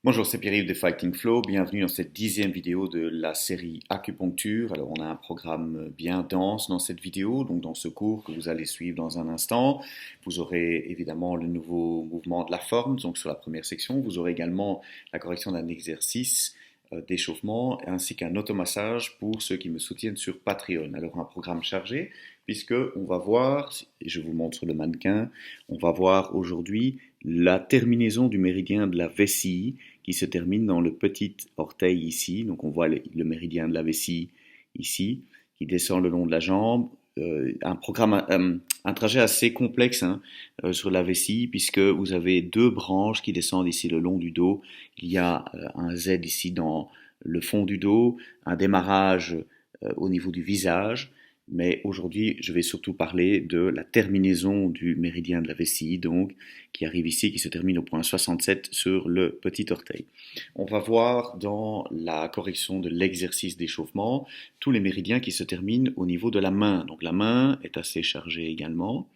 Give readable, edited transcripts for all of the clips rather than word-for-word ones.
Bonjour, c'est Pierre-Yves de Fighting Flow. Bienvenue dans cette 10e vidéo de la série acupuncture. Alors, on a un programme bien dense dans cette vidéo, donc dans ce cours que vous allez suivre dans un instant. Vous aurez évidemment le nouveau mouvement de la forme, donc sur la première section. Vous aurez également la correction d'un exercice d'échauffement ainsi qu'un automassage pour ceux qui me soutiennent sur Patreon. Alors, un programme chargé puisque on va voir, et je vous montre sur le mannequin, on va voir aujourd'hui la terminaison du méridien de la vessie qui se termine dans le petit orteil ici. Donc on voit le méridien de la vessie ici, qui descend le long de la jambe. Un trajet assez complexe sur la vessie, puisque vous avez deux branches qui descendent ici le long du dos. Il y a un Z ici dans le fond du dos, un démarrage au niveau du visage. Mais aujourd'hui, je vais surtout parler de la terminaison du méridien de la vessie, donc, qui arrive ici, qui se termine au point 67 sur le petit orteil. On va voir dans la correction de l'exercice d'échauffement tous les méridiens qui se terminent au niveau de la main. Donc la main est assez chargée également,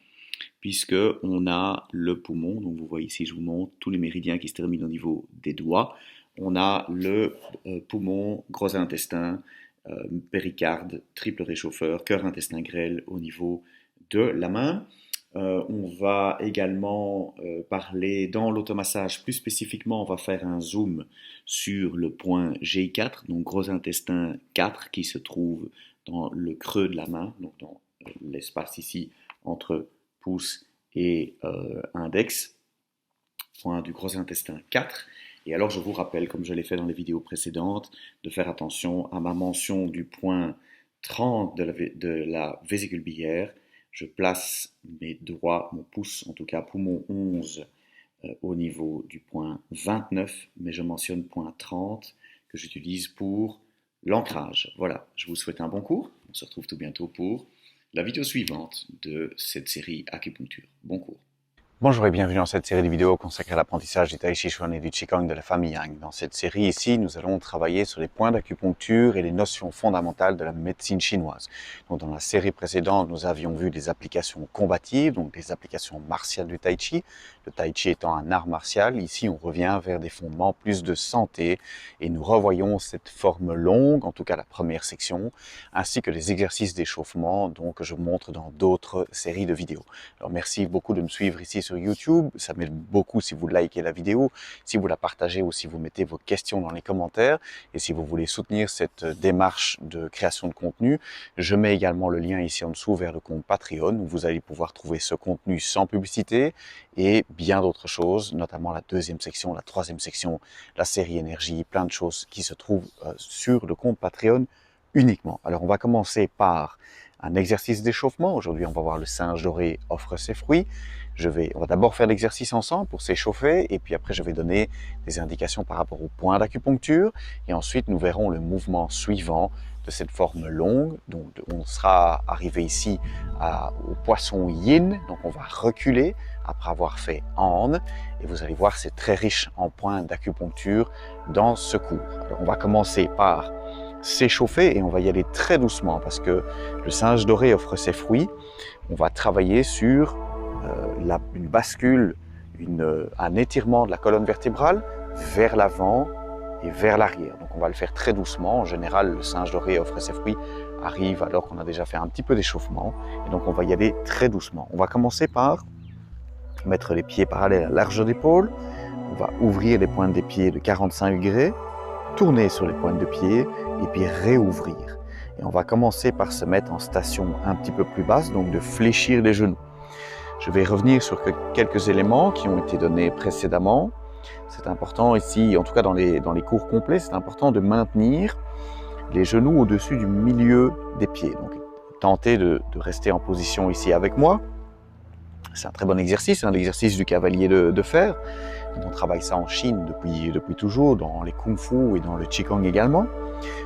puisque on a le poumon. Donc vous voyez ici, je vous montre tous les méridiens qui se terminent au niveau des doigts. On a le poumon, gros intestin, péricarde, triple réchauffeur, cœur, intestin grêle au niveau de la main. On va également parler dans l'automassage, plus spécifiquement, on va faire un zoom sur le point G4, donc gros intestin 4 qui se trouve dans le creux de la main, donc dans l'espace ici entre pouce et index, point du gros intestin 4. Et alors je vous rappelle, comme je l'ai fait dans les vidéos précédentes, de faire attention à ma mention du point 30 de la vésicule biliaire. Je place mes doigts, mon pouce, en tout cas poumon 11, au niveau du point 29, mais je mentionne point 30 que j'utilise pour l'ancrage. Voilà, je vous souhaite un bon cours. On se retrouve tout bientôt pour la vidéo suivante de cette série acupuncture. Bon cours. Bonjour et bienvenue dans cette série de vidéos consacrée à l'apprentissage du Tai Chi Chuan et du Qigong de la famille Yang. Dans cette série ici, nous allons travailler sur les points d'acupuncture et les notions fondamentales de la médecine chinoise. Donc, dans la série précédente, nous avions vu des applications combatives, donc des applications martiales du Tai Chi. Le Tai Chi étant un art martial, ici on revient vers des fondements plus de santé et nous revoyons cette forme longue, en tout cas la première section, ainsi que les exercices d'échauffement donc, que je montre dans d'autres séries de vidéos. Alors merci beaucoup de me suivre ici sur YouTube, ça m'aide beaucoup si vous likez la vidéo, si vous la partagez ou si vous mettez vos questions dans les commentaires. Et si vous voulez soutenir cette démarche de création de contenu, je mets également le lien ici en dessous vers le compte Patreon où vous allez pouvoir trouver ce contenu sans publicité et bien d'autres choses, notamment la deuxième section, la troisième section, la série énergie, plein de choses qui se trouvent sur le compte Patreon uniquement. Alors on va commencer par un exercice d'échauffement. Aujourd'hui, on va voir le singe doré offre ses fruits. On va d'abord faire l'exercice ensemble pour s'échauffer et puis après je vais donner des indications par rapport au point d'acupuncture et ensuite nous verrons le mouvement suivant de cette forme longue. Donc on sera arrivé ici au poisson yin, donc on va reculer après avoir fait Han et vous allez voir c'est très riche en points d'acupuncture dans ce cours. Alors on va commencer par s'échauffer et on va y aller très doucement parce que le singe doré offre ses fruits. On va travailler sur une bascule, un étirement de la colonne vertébrale vers l'avant et vers l'arrière. Donc on va le faire très doucement. En général, le singe doré offre ses fruits arrive alors qu'on a déjà fait un petit peu d'échauffement. Et donc on va y aller très doucement. On va commencer par mettre les pieds parallèles à large d'épaule. On va ouvrir les pointes des pieds de 45 degrés, tourner sur les pointes de pied et puis réouvrir. Et on va commencer par se mettre en station un petit peu plus basse, donc de fléchir les genoux. Je vais revenir sur quelques éléments qui ont été donnés précédemment. C'est important ici, en tout cas dans les cours complets, c'est important de maintenir les genoux au-dessus du milieu des pieds. Donc, tentez de rester en position ici avec moi. C'est un très bon exercice, l'exercice du cavalier de fer. On travaille ça en Chine depuis toujours, dans les kung-fu et dans le qigong également.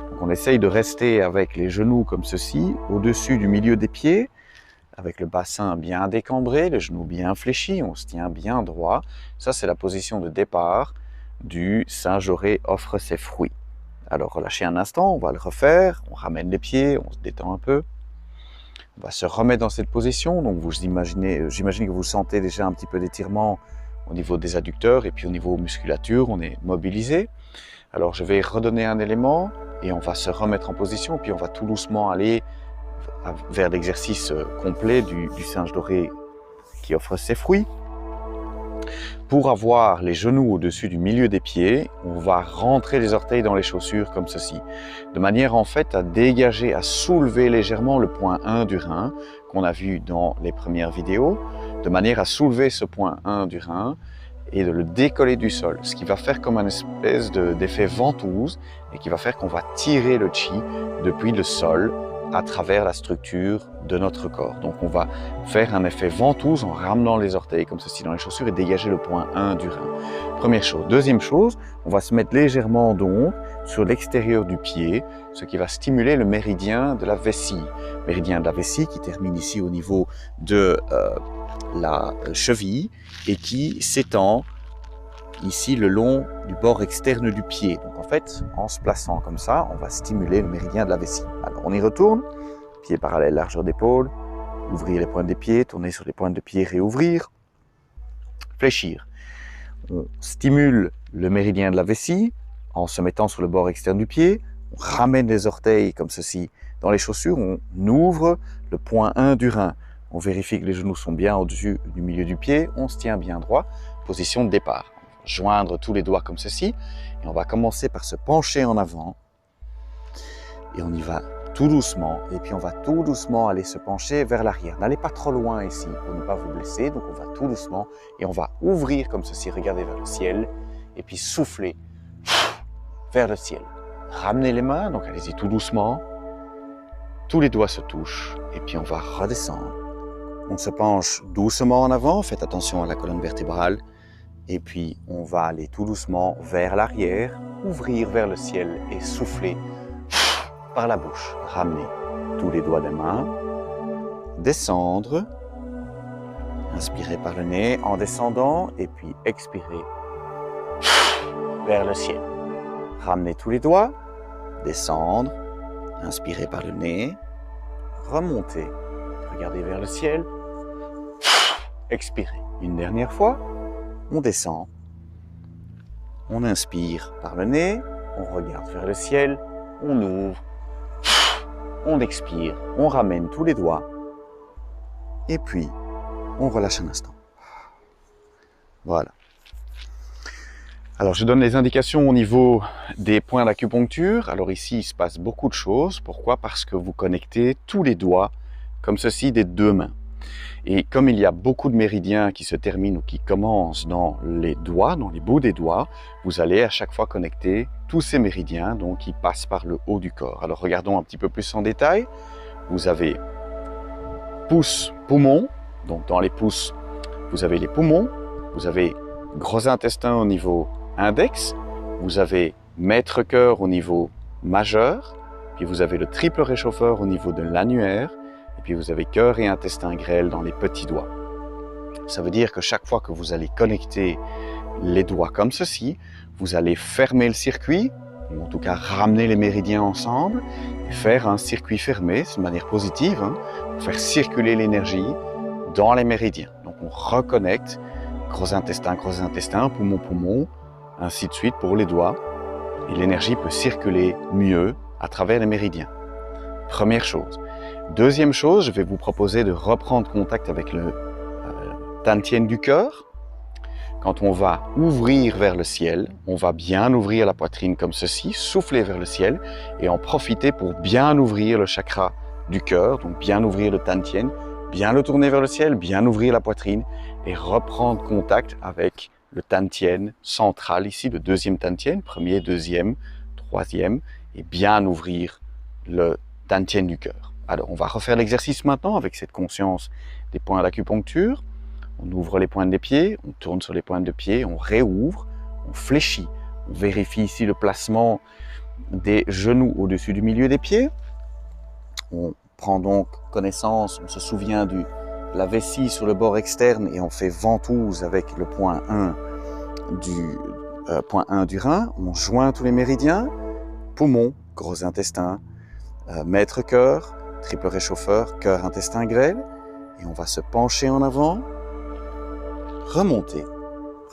Donc, on essaye de rester avec les genoux comme ceci, au-dessus du milieu des pieds, avec le bassin bien décambré, les genoux bien fléchis, on se tient bien droit. Ça, c'est la position de départ du singe doré offre ses fruits. Alors, relâchez un instant, on va le refaire, on ramène les pieds, on se détend un peu. On va se remettre dans cette position, donc j'imagine que vous sentez déjà un petit peu d'étirement au niveau des adducteurs et puis au niveau musculature, on est mobilisé. Alors je vais redonner un élément et on va se remettre en position, puis on va tout doucement aller vers l'exercice complet du singe doré qui offre ses fruits. Pour avoir les genoux au-dessus du milieu des pieds, on va rentrer les orteils dans les chaussures comme ceci, de manière en fait à dégager, à soulever légèrement le point 1 du rein qu'on a vu dans les premières vidéos, de manière à soulever ce point 1 du rein et de le décoller du sol, ce qui va faire comme une espèce d'effet ventouse et qui va faire qu'on va tirer le chi depuis le sol à travers la structure de notre corps. Donc on va faire un effet ventouse en ramenant les orteils comme ceci dans les chaussures et dégager le point 1 du rein. Première chose. Deuxième chose, on va se mettre légèrement donc sur l'extérieur du pied, ce qui va stimuler le méridien de la vessie. Méridien de la vessie qui termine ici au niveau de la cheville et qui s'étend ici le long du bord externe du pied. Donc en fait, en se plaçant comme ça, on va stimuler le méridien de la vessie. Alors on y retourne, pied parallèle, largeur d'épaule, ouvrir les pointes des pieds, tourner sur les pointes de pied, réouvrir, fléchir. On stimule le méridien de la vessie en se mettant sur le bord externe du pied, on ramène les orteils comme ceci dans les chaussures, on ouvre le point 1 du rein. On vérifie que les genoux sont bien au-dessus du milieu du pied, on se tient bien droit, position de départ. Joindre tous les doigts comme ceci et on va commencer par se pencher en avant et on y va tout doucement et puis on va tout doucement aller se pencher vers l'arrière. N'allez pas trop loin ici pour ne pas vous blesser, donc on va tout doucement et on va ouvrir comme ceci, regarder vers le ciel et puis souffler vers le ciel. Ramenez les mains, donc allez-y tout doucement, tous les doigts se touchent et puis on va redescendre. On se penche doucement en avant, faites attention à la colonne vertébrale. Et puis, on va aller tout doucement vers l'arrière, ouvrir vers le ciel et souffler par la bouche. Ramener tous les doigts des mains, descendre, inspirer par le nez en descendant et puis expirer vers le ciel. Ramener tous les doigts, descendre, inspirer par le nez, remonter, regarder vers le ciel, expirer. Une dernière fois. On descend, on inspire par le nez, on regarde vers le ciel, on ouvre, on expire, on ramène tous les doigts et puis on relâche un instant. Voilà. Alors je donne les indications au niveau des points d'acupuncture. Alors ici il se passe beaucoup de choses. Pourquoi? Parce que vous connectez tous les doigts comme ceci des deux mains. Et comme il y a beaucoup de méridiens qui se terminent ou qui commencent dans les doigts, dans les bouts des doigts, vous allez à chaque fois connecter tous ces méridiens donc qui passent par le haut du corps. Alors regardons un petit peu plus en détail. Vous avez pouce, poumon. Donc dans les pouces, vous avez les poumons. Vous avez gros intestin au niveau index. Vous avez maître-cœur au niveau majeur. Puis vous avez le triple réchauffeur au niveau de l'annulaire. Puis vous avez cœur et intestin grêle dans les petits doigts. Ça veut dire que chaque fois que vous allez connecter les doigts comme ceci, vous allez fermer le circuit, ou en tout cas ramener les méridiens ensemble, et faire un circuit fermé, de manière positive, pour faire circuler l'énergie dans les méridiens. Donc on reconnecte gros intestin, poumon, poumon, ainsi de suite pour les doigts, et l'énergie peut circuler mieux à travers les méridiens. Première chose. Deuxième chose, je vais vous proposer de reprendre contact avec le tantien du cœur. Quand on va ouvrir vers le ciel, on va bien ouvrir la poitrine comme ceci, souffler vers le ciel et en profiter pour bien ouvrir le chakra du cœur, donc bien ouvrir le tantien, bien le tourner vers le ciel, bien ouvrir la poitrine et reprendre contact avec le tantien central ici, le deuxième tantien, premier, deuxième, troisième, et bien ouvrir le tantien du cœur. Alors, on va refaire l'exercice maintenant avec cette conscience des points d'acupuncture. On ouvre les pointes des pieds, on tourne sur les pointes de pied, on réouvre, on fléchit. On vérifie ici le placement des genoux au-dessus du milieu des pieds. On prend donc connaissance, on se souvient de la vessie sur le bord externe et on fait ventouse avec le point 1 du rein. On joint tous les méridiens, poumon, gros intestin, maître-cœur, triple réchauffeur, cœur, intestin grêle, et on va se pencher en avant, remonter,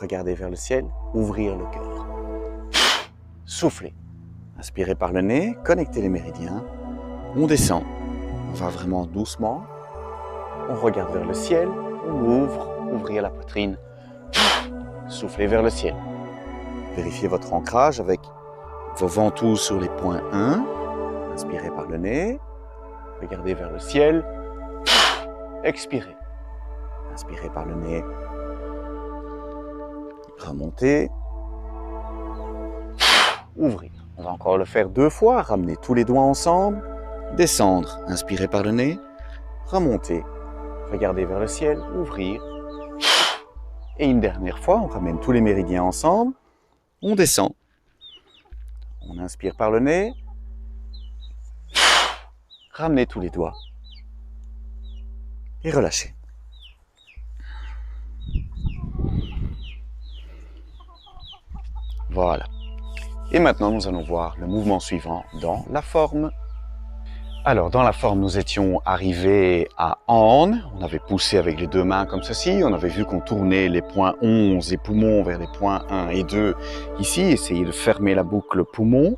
regardez vers le ciel, ouvrir le cœur. Soufflez. Inspirez par le nez, connectez les méridiens. On descend. On va vraiment doucement. On regarde vers le ciel, on ouvre, ouvrez la poitrine. Soufflez vers le ciel. Vérifiez votre ancrage avec vos ventouses sur les points 1. Inspirez par le nez. Regardez vers le ciel. Expirez. Inspirez par le nez. Remontez. Ouvrir. On va encore le faire 2 fois. Ramenez tous les doigts ensemble. Descendre. Inspirez par le nez. Remonter. Regardez vers le ciel. Ouvrir. Et une dernière fois, on ramène tous les méridiens ensemble. On descend. On inspire par le nez. Ramenez tous les doigts. Et relâchez. Voilà. Et maintenant, nous allons voir le mouvement suivant dans la forme. Alors, dans la forme, nous étions arrivés à An. On avait poussé avec les 2 mains comme ceci. On avait vu qu'on tournait les points 11 et poumons vers les points 1 et 2 ici. Essayez de fermer la boucle poumon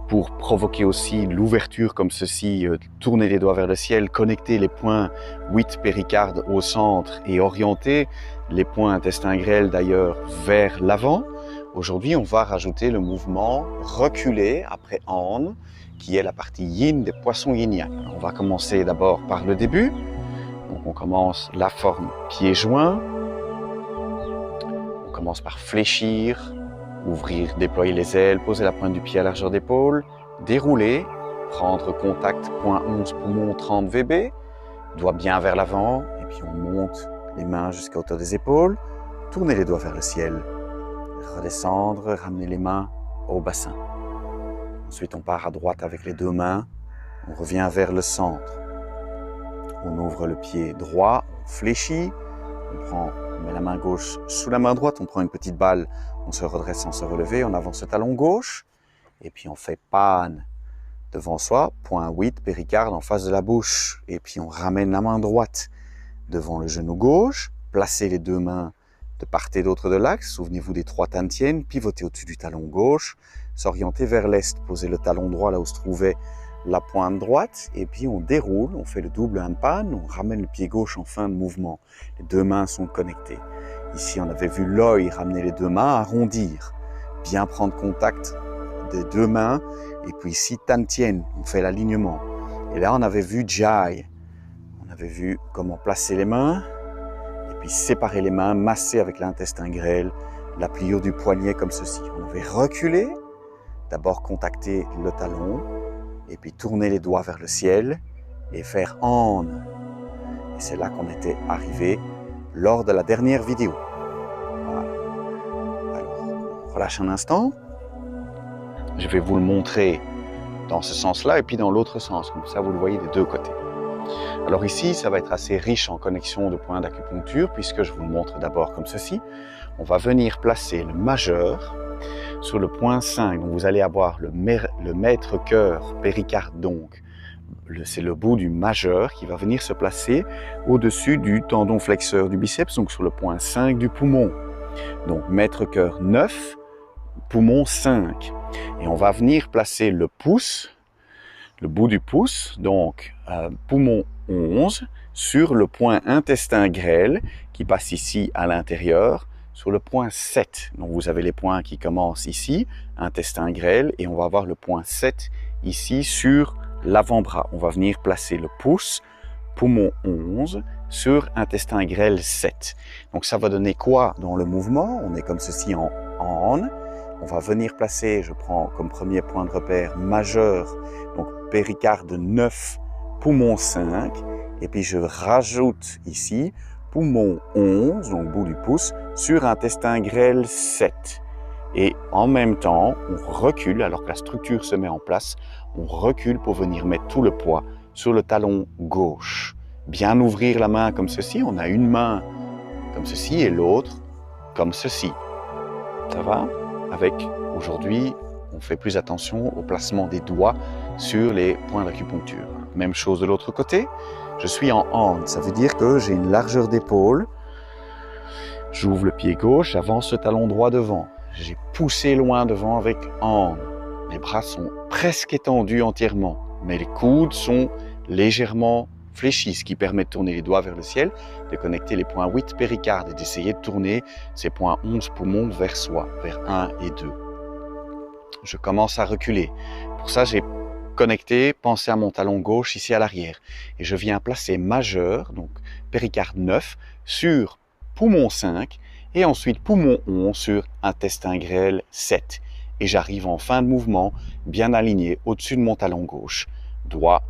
pour provoquer aussi l'ouverture comme ceci. Tourner les doigts vers le ciel, connecter les points 8 péricarde au centre et orienter les points intestin grêle d'ailleurs vers l'avant. Aujourd'hui, on va rajouter le mouvement reculé après An, qui est la partie yin des poissons yin-yang. On va commencer d'abord par le début. Donc on commence la forme pieds joints. On commence par fléchir, ouvrir, déployer les ailes, poser la pointe du pied à largeur d'épaule, dérouler, prendre contact, point 11, poumon 30 VB, doigts bien vers l'avant, et puis on monte les mains jusqu'à hauteur des épaules, tourner les doigts vers le ciel, redescendre, ramener les mains au bassin. Ensuite, on part à droite avec les 2 mains, on revient vers le centre. On ouvre le pied droit, on fléchit, on met la main gauche sous la main droite, on prend une petite balle, on se redresse sans se relever, on avance le talon gauche, et puis on fait panne devant soi, point 8, péricarde en face de la bouche, et puis on ramène la main droite devant le genou gauche, placez les 2 mains de part et d'autre de l'axe, souvenez-vous des 3 tantiènes, pivotez au-dessus du talon gauche, s'orienter vers l'est, posez le talon droit là où se trouvait la pointe droite, et puis on déroule, on fait le double handpan, on ramène le pied gauche en fin de mouvement. Les 2 mains sont connectées. Ici, on avait vu l'œil ramener les 2 mains, arrondir, bien prendre contact des 2 mains, et puis ici, tantienne, on fait l'alignement. Et là, on avait vu jai, on avait vu comment placer les mains, et puis séparer les mains, masser avec l'intestin grêle, la pliure du poignet comme ceci. On avait reculé, d'abord contacter le talon, et puis tourner les doigts vers le ciel, et faire An. Et c'est là qu'on était arrivé lors de la dernière vidéo. Voilà. Alors, relâche un instant. Je vais vous le montrer dans ce sens-là, et puis dans l'autre sens, comme ça vous le voyez des 2 côtés. Alors ici, ça va être assez riche en connexion de points d'acupuncture, puisque je vous le montre d'abord comme ceci. On va venir placer le majeur sur le point 5, donc vous allez avoir le maître-cœur péricarde, donc c'est le bout du majeur qui va venir se placer au-dessus du tendon flexeur du biceps, donc sur le point 5 du poumon. Donc maître-cœur 9, poumon 5. Et on va venir placer le pouce, le bout du pouce, donc poumon 11, sur le point intestin grêle qui passe ici à l'intérieur, sur le point 7. Donc vous avez les points qui commencent ici, intestin grêle, et on va avoir le point 7 ici sur l'avant-bras. On va venir placer le pouce, poumon 11, sur intestin grêle 7. Donc ça va donner quoi dans le mouvement? On est comme ceci en An. On va venir placer, je prends comme premier point de repère majeur, donc péricarde 9, poumon 5, et puis je rajoute ici poumon 11, donc bout du pouce, sur intestin grêle 7. Et en même temps, on recule, alors que la structure se met en place, on recule pour venir mettre tout le poids sur le talon gauche. Bien ouvrir la main comme ceci, on a une main comme ceci et l'autre comme ceci. Ça va? Avec, aujourd'hui, on fait plus attention au placement des doigts sur les points d'acupuncture. Même chose de l'autre côté. Je suis en An, ça veut dire que j'ai une largeur d'épaule J'ouvre le pied gauche, j'avance le talon droit devant. J'ai poussé loin devant avec hand. Les bras sont presque étendus entièrement, mais les coudes sont légèrement fléchis, ce qui permet de tourner les doigts vers le ciel, de connecter les points 8 péricarde et d'essayer de tourner ces points 11 poumons vers soi, vers 1 et 2. Je commence à reculer. Pour ça, j'ai connecté, pensé à mon talon gauche ici à l'arrière. Et je viens placer majeur, donc péricarde 9, sur poumon 5 et ensuite poumon 11 sur intestin grêle 7. Et j'arrive en fin de mouvement, bien aligné au-dessus de mon talon gauche. Doigt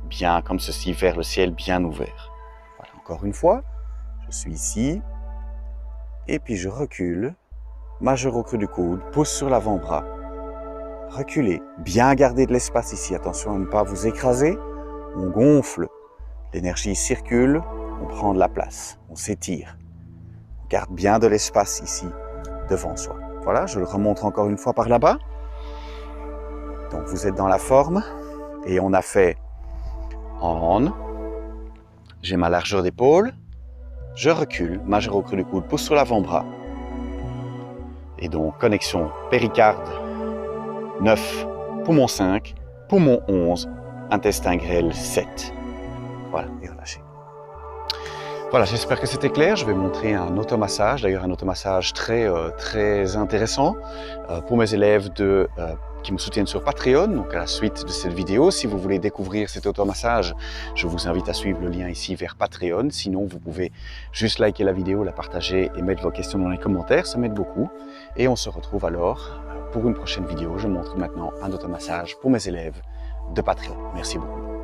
bien comme ceci vers le ciel, bien ouvert. Voilà, encore une fois, je suis ici. Et puis je recule, majeur au creux du coude, pouce sur l'avant-bras. Reculez, bien garder de l'espace ici, attention à ne pas vous écraser. On gonfle, l'énergie circule, on prend de la place, on s'étire. On garde bien de l'espace ici, devant soi. Voilà, je le remontre encore une fois par là-bas. Donc vous êtes dans la forme et on a fait hand. J'ai ma largeur d'épaule, je recule, majeur au creux du coude, pouce sur l'avant-bras. Et donc connexion péricarde 9, poumon 5, poumon 11, intestin grêle 7. Voilà, et relâchez. Voilà, j'espère que c'était clair. Je vais montrer un automassage, d'ailleurs un automassage très intéressant pour mes élèves qui me soutiennent sur Patreon, donc à la suite de cette vidéo. Si vous voulez découvrir cet automassage, je vous invite à suivre le lien ici vers Patreon. Sinon, vous pouvez juste liker la vidéo, la partager et mettre vos questions dans les commentaires, ça m'aide beaucoup. Et on se retrouve alors pour une prochaine vidéo. Je montre maintenant un automassage pour mes élèves de Patreon. Merci beaucoup.